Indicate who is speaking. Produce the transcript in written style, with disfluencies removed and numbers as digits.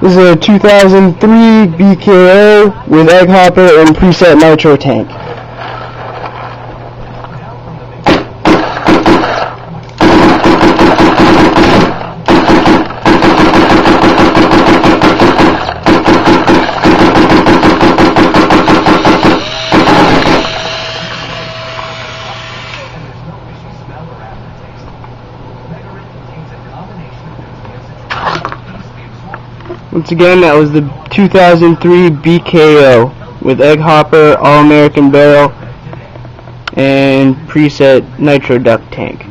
Speaker 1: This is a 2003 BKO with egg hopper and preset nitro tank. Once again, that was the 2003 BKO with egg hopper, all-American barrel, and preset nitro duct tank.